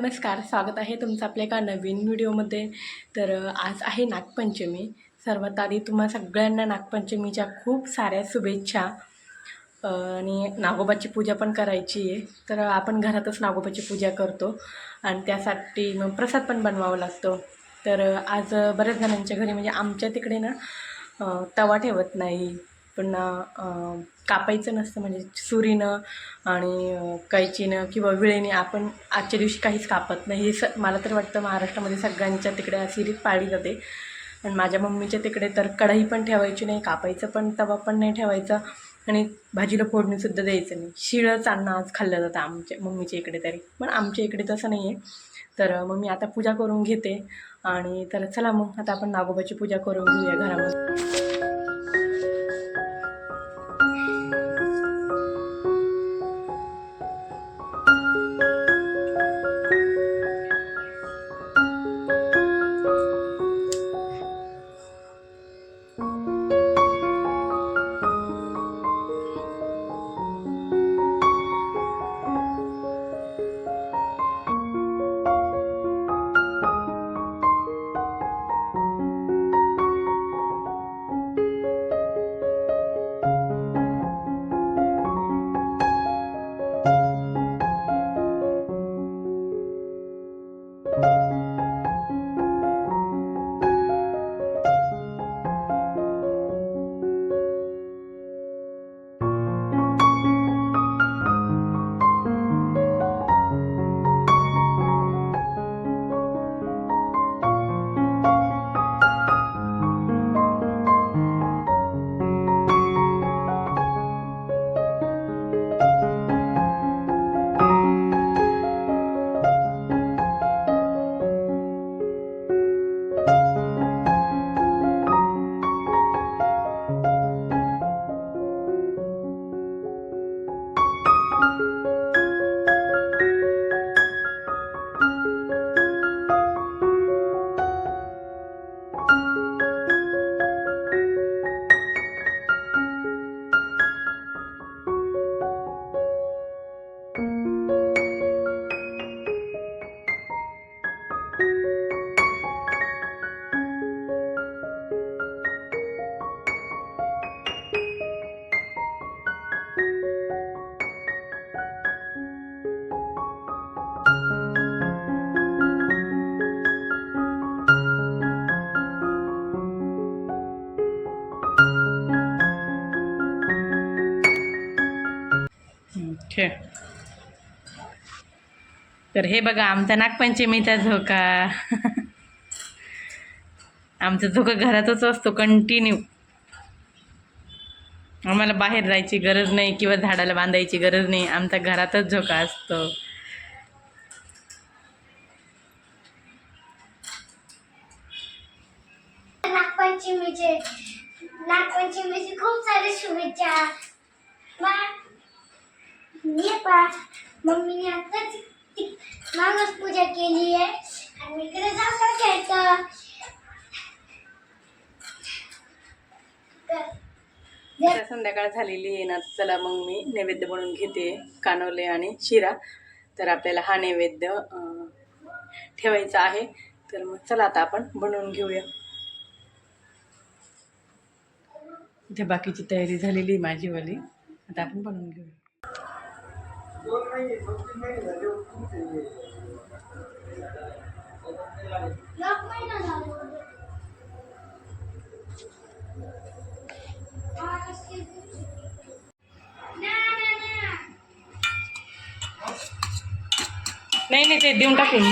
नमस्कार, स्वागत आहे तुमचं आपल्या एका नवीन व्हिडिओमध्ये. तर आज आहे नागपंचमी. सर्वात आधी तुम्हा सगळ्यांना नागपंचमीच्या खूप साऱ्या शुभेच्छा. आणि नागोबाची पूजा पण करायची आहे. तर आपण घरातच नागोबाची पूजा करतो आणि त्यासाठी मग प्रसाद पण बनवावा लागतो. तर आज बऱ्याच जणांच्या घरी म्हणजे आमच्या तिकडे ना तवा ठेवत नाही, पुन्हा कापायचं नसतं, म्हणजे सुरीनं आणि कैचीनं किंवा विळेने आपण आजच्या दिवशी काहीच कापत नाही. हे मला तर वाटतं महाराष्ट्रामध्ये सगळ्यांच्या तिकडे अशी रीत पाळली जाते. आणि माझ्या मम्मीच्या तिकडे तर कढई पण ठेवायची नाही, कापायचं पण तवा पण नाही ठेवायचा आणि भाजीला फोडणीसुद्धा द्यायचं नाही. शिळंच अन्न आज खाल्लं जातं आमच्या मम्मीच्या इकडे तरी, पण आमच्या इकडे तसं नाही आहे. तर मग मी आता पूजा करून घेते आणि तर चला मग आता आपण नागोबाची पूजा करून घेऊया घरामध्ये. तर हे बघा आमचा नागपंचमीचा झोका. आमचा झोका घरातच असतो कंटिन्यू. आम्हाला बाहेर जायची गरज नाही किंवा झाडाला बांधायची गरज नाही, आमचा घरातच झोका असतो. नागपंचमीची खूप सारी शुभेच्छा. मम्मीने आताच मागच पूजा केली आहे आणि इकडे जाता घ्यायचं. संध्याकाळ झालेली आहे ना. चला मग मी नैवेद्य बनवून घेते, कानोले आणि शिरा. तर आपल्याला हा नैवेद्य ठेवायचा आहे. तर मग चला आता आपण बनवून घेऊया. इथे बाकीची तयारी झालेली आहे माझीवाली. आता आपण बनवून घेऊया. नाही ते देऊन टाकून